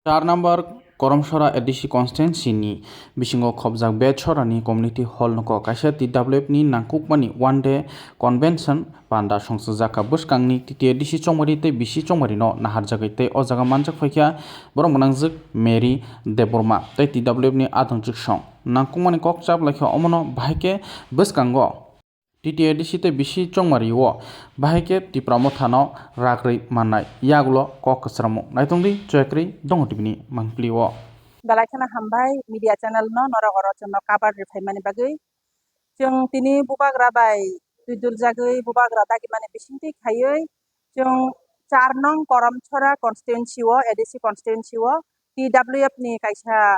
4 number Koromsora Edishi Constituency Bisingo Khobjak Betchorani Community Hall Noko Kaisa TWF ni Nangkukmani One Day Convention Panda Songsajaka Buskangni TT Edishi Chongmari te Bisi Chongmari no Naharjagai te O jaga manjak faikya borok manangjak Mary Deborma te TWF ni Adongjak Song Nangkukmani Kokchap lakha omono bahike buskango TTADC te bisi chongmario bahike tipramo thano rakri manai yagulo kokasramo naitongdi chekri dongotibini mangplio Balaikana hambai media channel no norogoro chonno kabar refaimani bagui jong tini bubagra bai tuidul jagui bubagra dagi mane bisinti khayoi jong 4 nong Koromchora constituency o ADC constituency o TWF ni kaisa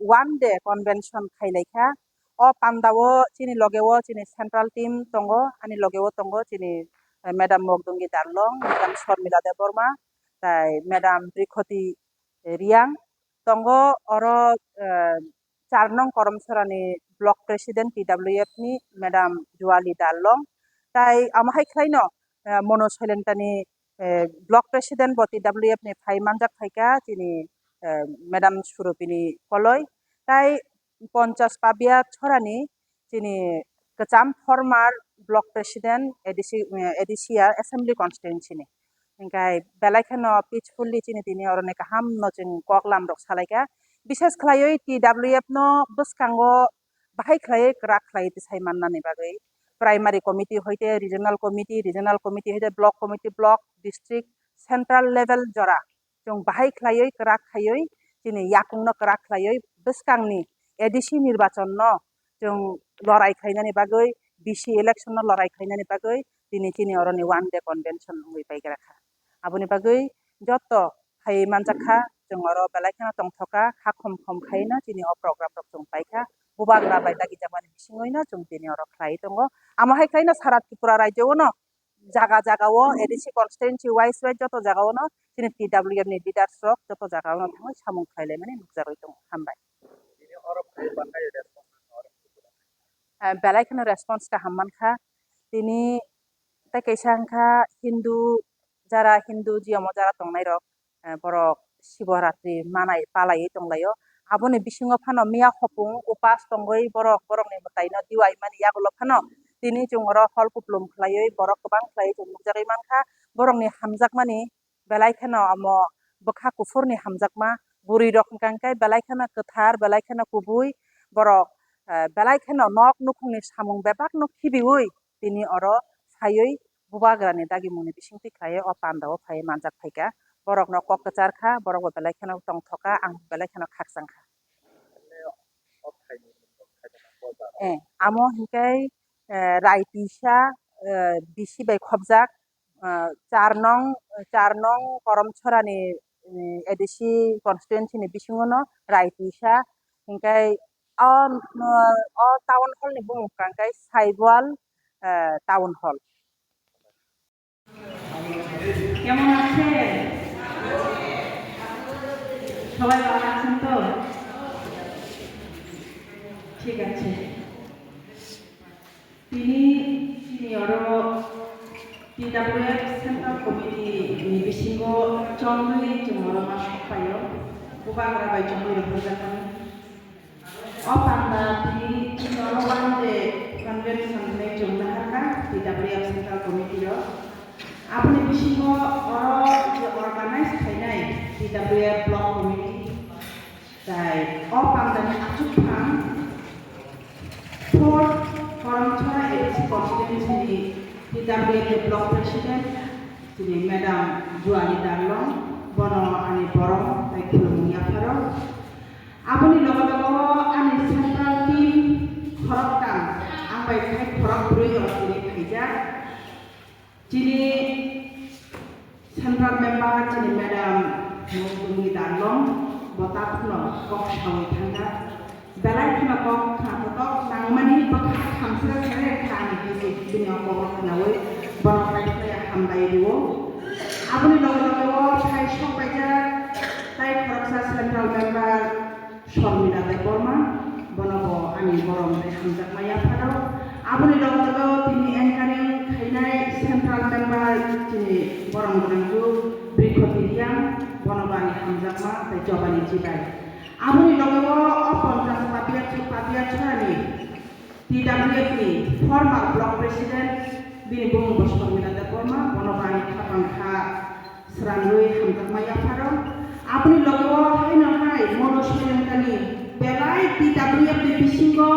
one day convention khailaikha o pandao chini logeo chini central team tongo ani logeo tongo chini madam Mogdungi Darlong madam Sharmila Deborma tai madam Brikhoti Riang tongo oro 4 nong Koromchora ni block president TWF ni madam Juali Darlong tai amahai khlaino mono silentani block president bo TWF ni phai manjak phaika chini madam Surupini Koloi tai 50 pabia chorani chini kacham former block president ADCR assembly constituency ni Engkai belaikano peacefully chini tini orone kaham no ching koklam rok salaika বিশেষ khlaioi TWF no buskango bahai khlai krak khlai tisai mannani bagai primary committee hoite regional committee hoite block committee block district central level jora jong bahai khlaioi krak khaioi chini yakung no krak khlaioi buskangni ADC নির্বাচন no jong lorai khainani bagai BC election no lorai khainani bagai tini chini oroni one day convention hui pai rakha aboni bagai joto khai manjakha jong oro belaikana tongthoka khakhom khom khaina chini o program rok jong paikha bubagra bai dagi jamani bisingoina jong tini oro khlai tongo amahai khaina sara tripura rajyo no jaga jaga o ADC constituency wise joto jaga no chini TWF ni leaders rok joto jaga no thangai samung khailai mani nukjagoi tong hambai belaikana response ka hamman kha tini ta kaisa kha Hindu jara Hindu jiamo jara tongnai rok borok Shivaratri manai palai tonglayo aboni bisingo phano miya khopung upas tongoi borokni mataino diwai mani yagulo phano tini jongoro hol kuplum khlaioi borok kabang khlai jong nukjagai mankha borokni hamjakmani belaikano amo bokha kufurni hamjakma buri rok hingkangkai belaikana kathar belaikana kubui borok belaikano nok nukhungni samung bebak no khibiui tini oro phaioi bubagrani dagi muni bisingti khlai o pandao phai manjak phaika borok no kok kachar kha borok belaikano tongthoka ang belaikano khaksang kha amo hingkai raitisa bisi bai khobjak 4 nong Koromchora ni ADC constituency ni bisingo no raitisa hingkai o town hall ni bumukangkai Saibwal town hall কেমন আছেন সবাই ভালো আছেন তো ঠিক আছে তিনি আরো TWF Central Committee ni bisingo chongli chumorama sopayo bubagra bai chongli representative opanda তিনি নরওয়ান্ডে কনভেনশন নে জমনা হাকা TWF Central Committee ro আপনি বিশিঙ্গ অর্গানাইজ খাইনাই TWF ব্লক কমিটি তাই অপান্দানি আচুকফাং for Koromchora ADC constituency TWF block president তিনি ম্যাডাম জুয়ালি দারলং বন আনি বরং তাই খুলুমুনি আফারো আপনি লগলগ আনি সেন্ট্রাল টিম খরকটাং আংবাই খাই খরক ব্রুই অতিনি খাইজা যিনি সেন্ট্রাল মেম্বার যিনি madam Mogdungi Darlong botapno kok sawi thanga belaikna kok khatok nangmani bakha khamsra khare khani bisi dunia kok nawai bonokai khaya hambai duo abuni logo thai sokbaija tai khoroksa central member Sharmila Deborma bonobo ani borong dai hamjakmaya phado abuni logo tini anchoring khainai central member tini borong borangju Brikhoti Riang বনবানি হামজাকমা তাই জবানি জিবাই আমুনি লগেও অপঞ্চাশ পাতিয়া ছড়ানি TWF ni former block president bini bung bosfor milada porma bonobani khapangkha sranui hamjakmaya pharo apni logo haina hai monoshelentani belai TWF ni bisingo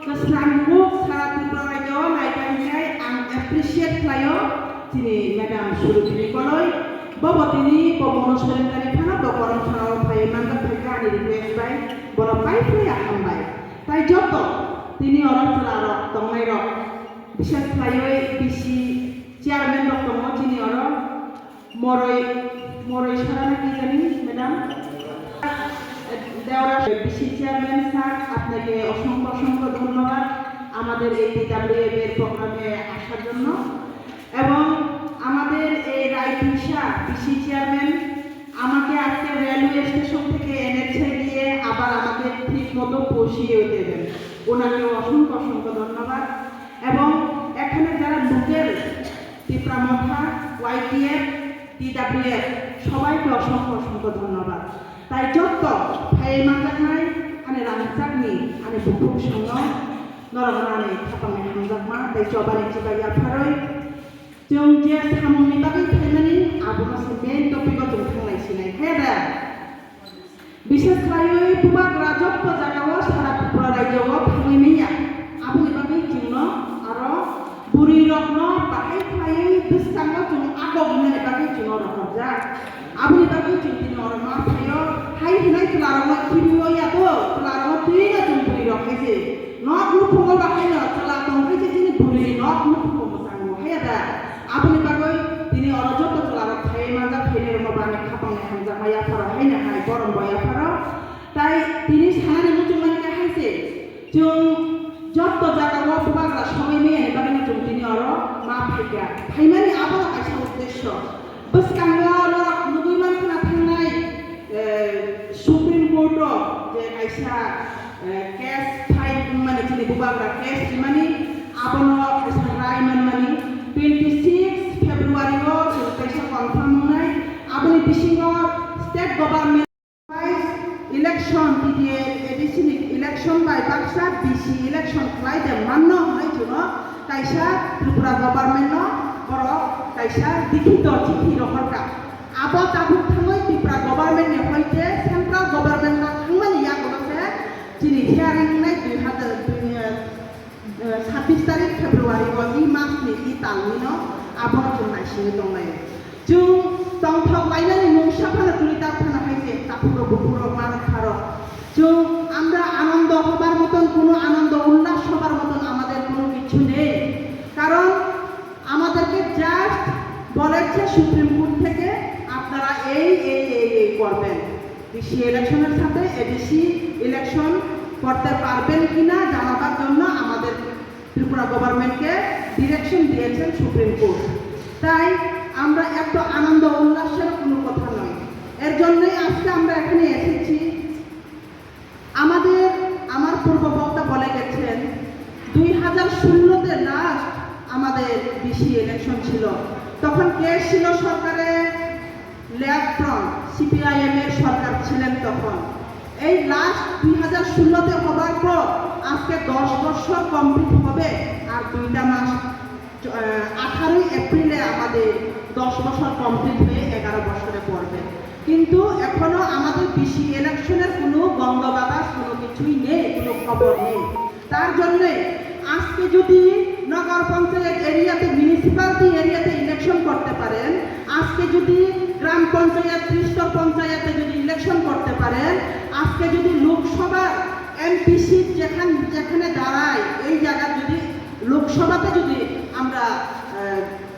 kesrangu sara tibrayo laikan jai ang appreciate klayo tini madam surutini koloi bobo tini monoshelentani phana bokoron phano phai mangga phekani request bai boro pai phya hambai tai joto তিনি অরচলা rock তংনাই rock বিশেষ খাইয়ে BC chairman rock তং তিনি or মরই সারা কি জানি madam দেওরা BC chairman sir আপনাকে অসংখ্য অসংখ্য ধন্যবাদ আমাদের এই TWF এর প্রোগ্রামে আসার জন্য এবং আমাদের এই রাইপিসা বিসি চেয়ারম্যান আমাকে আজকে রেলওয়ে স্টেশন থেকে এনেছে দিয়ে আবার আমাকে ঠিক মতো পৌঁছিয়ে দেবেন ওনাকে অসংখ্য অসংখ্য ধন্যবাদ এবং এখানে যারা লোকেল ত্রিপুরামথা YTF TWF সবাইকে অসংখ্য অসংখ্য ধন্যবাদ তাই যত ভাই মানজাকনাই আনে রামজাকনি আনে বুকুক সঙ্গ নরগনানে খাপামে হামজাকমা তাই চবানি চিবাইয়া ফারই जों जे सामुनि बागै फाइनानि आबुमासे मेन टपिक जों थांनाय सिनाय हेदा বিশেষ খাইয়ে পুবাক রাজত্ব জায়গাও সারা ত্রিপুরা রাজ্যও ফাইনাইয়া আবুনি বাগै जों আর বুড়ি রত্ন বাহাই খাইয়ে দিসাঙ্গ जों আগব মানে বাগै जों রহজা আবুনি বাগै जों দিন অরমা ফাইও হাই হিনাই তুলারম কিবিও ইয়াতো তুলারম তুইনা जों বুড়ি রখাইছে নক নুফঙ্গ বাহাইনো তুলা তংখাইছে যিনি বুড়ি নক নুফঙ্গ সাঙ্গ হেদা আপনি বাগৈ তিনি অরজত চলারক থাই মাজা ফাইনের মবানি খাপাংনে হামজা হায়া ফারা হাইনা হাই গরম বয়া ফারা তাই তিনি সানানি মুচুমানকে হাইছে जों যত জায়গা পুবাগরা সবাই মেয়ে বাগনি जों তিনি অর মা ফাইকা ফাইমানি আবার কাইসা উদ্দেশ্য বসকাঙ্গ লরক নুগুইমান খানা থাংনাই সুপ্রিম কোর্ট যে কাইসা কেস ফাইল মানে তিনি পুবাগরা কেস মানে আবনো কাইসা রায় মানে 26 February kaisa confirm hunai aboni bisingo state government election edition election by Baksa BC election klai de manno hunai juno kaisa Tripura government no boro kaisa dikito chithi rohorka abo tabuk thangai Tripura government ne hoite central government na thangmani ya golose chini hearing nai 26 तारिख February इ मास नि इ तालनि न आबनो जों नायसिनो दंनाय जों तंथक लाइनानि मुंसा फाना तुलिता फाना हाइसे तापुरो बुपुरो मान खारो जों আমরা আনন্দ হবার মতন কোনো আনন্দ উল্লাস হবার মতন আমাদের কোনো কিছু নেই কারণ আমাদেরকে জাস্ট বলেছে সুপ্রিম কোর্ট থেকে আপনারা এই করবেন ডিসি ইলেকশনের সাথে এডিসি ইলেকশন করতে পারবেন কিনা জানাবার জন্য আমাদের ত্রিপুরা গভর্নমেন্টকে ডিরেকশন দিয়েছেন সুপ্রিম কোর্ট তাই আমরা এত আনন্দ উল্লাসের কোনো কথা নয় এর জন্যই আজকে আমরা এখানে এসেছি আমার পূর্ব বক্তা বলে গেছেন 2016 তে লাস্ট আমাদের ডিসি ইলেকশন ছিল তখন কে ছিল সরকারে লেফট ফ্রন্ট সিপিআইএম এর সরকার ছিলেন তখন এই লাস্ট 2016 তে হবার পর আজকে 10 বছর কমপ্লিট হবে আর 2টা মাস 18 এপ্রিলে আমাদের 10 বছর কমপ্লিট হয়ে 11 বছরে পড়বে কিন্তু এখনো আমাদের ডিসি ইলেকশনের কোনো গন্ধ বাতাস কোনো কিছুই নেই কোনো খবর নেই তার জন্য আজকে যদি নগর পঞ্চায়েত এরিয়াতে মিউনিসিপ্যালিটি এরিয়াতে ইলেকশন করতে পারেন আজকে যদি গ্রাম পঞ্চায়েত ত্রিস্তর পঞ্চায়েতে যদি ইলেকশন করতে পারেন আজকে যদি লোকসভার এমপিসি যেখানে দাঁড়ায় এই জায়গা যদি লোকসভাতে যদি আমরা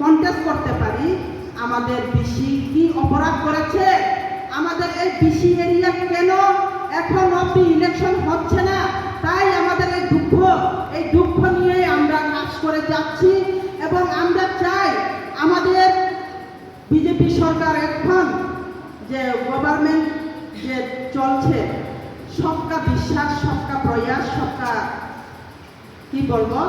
কন্টেস্ট করতে পারি আমাদের ডিসি কি অপরাধ করেছে আমাদের এই ডিসি এরিয়া কেন এখন অবধি ইলেকশন হচ্ছে না তাই আমাদের এই দুঃখ নিয়ে আমরা কাজ করে যাচ্ছি এবং আমরা চাই আমাদের বিজেপি সরকার এখন যে গভর্নমেন্ট যে চলছে সবকা বিশ্বাস সবকা প্রয়াস সবকা কি বলবো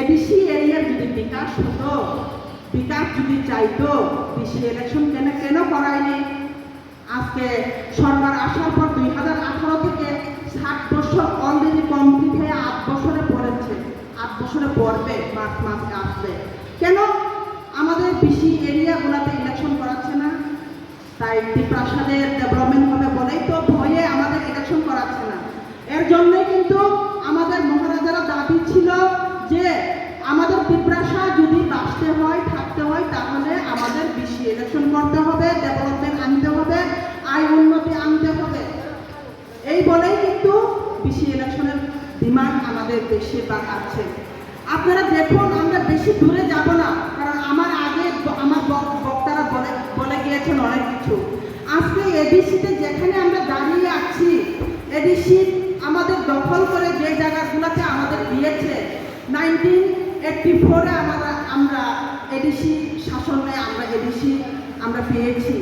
এডিসি এরিয়ার যদি বিকাশ হতো বিকাশ যদি চাইতো ডিসি ইলেকশন কেন করায়নি? আজকে সরকার আসার পর 2018 থেকে 60 বছর অলরেডি কমপ্লিট হয়ে 8 বছরে পড়েছে, 8 বছরে পড়বে, মার্চ মাসে আসবে। কেন আমাদের বেশি এরিয়াগুলোতে ইলেকশন করাচ্ছে না? তাই টিপ্রাসাদের ডেভেলপমেন্ট হবে বলেই তো ভয়ে আমাদের ইলেকশন করাচ্ছে না। এর জন্যই কিন্তু আমাদের মহারাজারা দাবি ছিল যে আমাদের টিপ্রাসা যদি বাঁচতে হয়, থাকতে হয়, তাহলে আমাদের বেশি ইলেকশন করতে হবে, ডেভেলপমেন্ট আনতে হবে, আয় উন্নতি আনতে হবে। এই বলেই কিন্তু বেশি ইলেকশনের ডিমান্ড আমাদের বেশিরভাগ আছে। আপনারা দেখুন, আমরা বেশি দূরে যাব না, কারণ আমার বক্তারা বলে গিয়েছেন অনেক কিছু। আজকে এডিসিতে যেখানে আমরা দাঁড়িয়ে আছি, এডিসি আমাদের দখল করে যে জায়গাগুলোতে আমাদের দিয়েছে, 1984-এ আমরা এডিসি শাসনে আমরা পেয়েছি।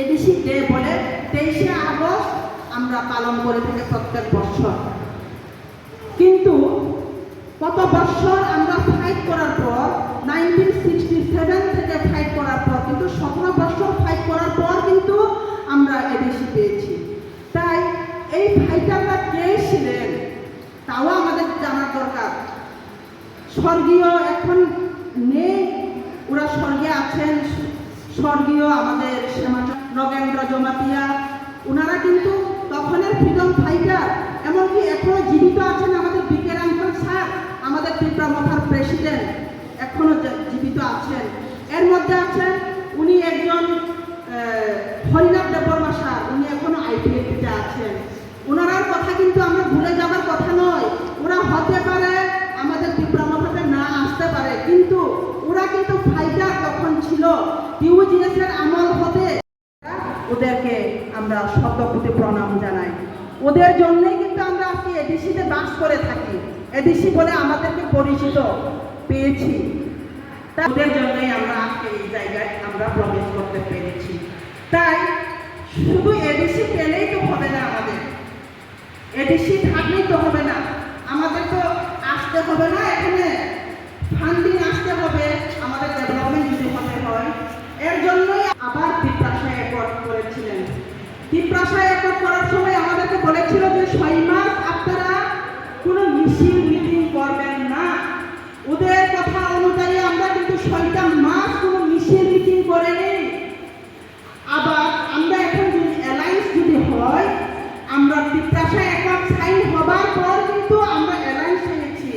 এডিসি ডে বলে 23শে আগস্ট আমরা পালন করে থাকি প্রত্যেক বছর। কিন্তু কত বছর আমরা ফাইট করার পর, 1967 থেকে ফাইট করার পর, কিন্তু 17 বছর ফাইট করার পর কিন্তু আমরা এডিসি পেয়েছি। তাই এই ফাইটাররা কে ছিলেন তাও আমাদের জানার দরকার। স্বর্গীয় এখন নেই, ওরা স্বর্গে আছেন, স্বর্গীয় আমাদের নগেন্দ্র জমাতিয়া, ওনারা কিন্তু তখনের ফ্রিডম ফাইটার। এমনকি এখনো জীবিত আছেন আমাদের বিকে রামফল স্যার, আমাদের ত্রিপুরা প্রেসিডেন্ট, এখনো জীবিত আছেন। এর মধ্যে আছেন উনি একজন হরিনাথ দেববর্মা স্যার, উনি এখনো আইপিএফতে আছেন। ওনার কথা কিন্তু আমরা ভুলে যাবার কথা নয়। ওরা হতে পারে আমাদের ত্রিপুরা না আসতে পারে, কিন্তু ওরা কিন্তু ফাইটার তখন ছিল। ইউজিএস এর আমল হতে ওদেরকে আমরা শতকোটি প্রণাম জানাই। ওদের জন্যই কিন্তু আমরা আজকে এডিসিতে বাস করে থাকি, এডিসি বলে আমাদেরকে পরিচিত পেয়েছি। ওদের জন্যই আমরা আজকে এই জায়গায় আমরা প্রবেশ করতে পেরেছি। তাই শুধু এডিসি পেলেই তো হবে না, আমাদের এডিসি থাকলেই তো হবে না, আমাদের তো আসতে হবে না, এখানে ফান্ডিং আসতে হবে আমাদের ডেভেলপমেন্ট যদি হতে হয়। এর জন্যই আবার ত্রিপ্রাসা অ্যাকর্ড করেছিলেন। ত্রিপ্রাসা অ্যাকর্ড করার সময় আমাদেরকে বলেছিল যে 6 মাস আপনারা কোনো মিটিং করবেন না। ওদের কথা অনুযায়ী আমরা কিন্তু 6টা মাস কোনো মিটিং করিনি। আবার আমরা এখন যদি অ্যালায়েন্স যদি হয়, আমরা ত্রিপ্রাসা অ্যাকর্ড সাইন হবার পর কিন্তু আমরা অ্যালায়েন্স হয়েছি,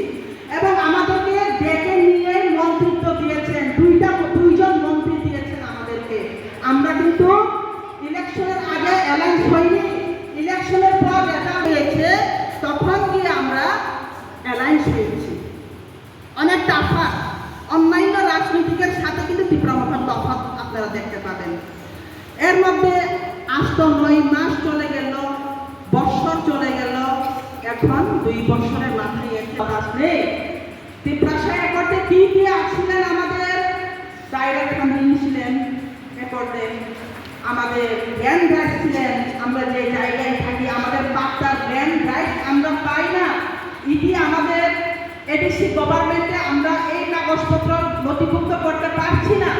এবং আমাদেরকে ডেকে নিয়ে মন্ত্রিত্ব দিয়েছেন, দুইজন মন্ত্রী দিয়েছেন আমাদেরকে। আমরা কিন্তু ইলেকশনের আগে অ্যালায়েন্স হয়নি, ইলেকশনের পর যেটা হয়েছে তখন গিয়ে আমরা অ্যালায়েন্স হয়েছি। অনেক তফাৎ, অন্যান্য রাজনীতিকের সাথে কিন্তু তীব্রমাত্রার তফাৎ আপনারা দেখতে পাবেন। এর মধ্যে 9 মাস চলে গেল, বছর চলে গেল, এখন 2 বছরের মাথায় আসলে ত্রিপ্রাসা অ্যাকর্ডে কি আসছিলেন? আমাদের ডাইরেক্ট ফান্ডিং ছিলেন অ্যাকর্ডে, আমাদের ল্যান্ড রাইট ছিলেন। আমরা যে জায়গায় থাকি আমাদের পাট্টার ল্যান্ড রাইট আমরা পাই না, ইডি আমাদের এডিসি গভর্নমেন্টে আমরা এই কাগজপত্র নথিভুক্ত করতে পারছি না।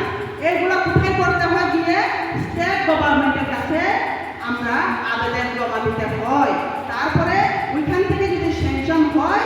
এগুলো কোথায় করতে হয়? গিয়ে স্টেট গভর্নমেন্টের কাছে আমরা আবেদন জমা দিতে হয়। তারপরে ওইখান থেকে যদি স্যাংশন হয়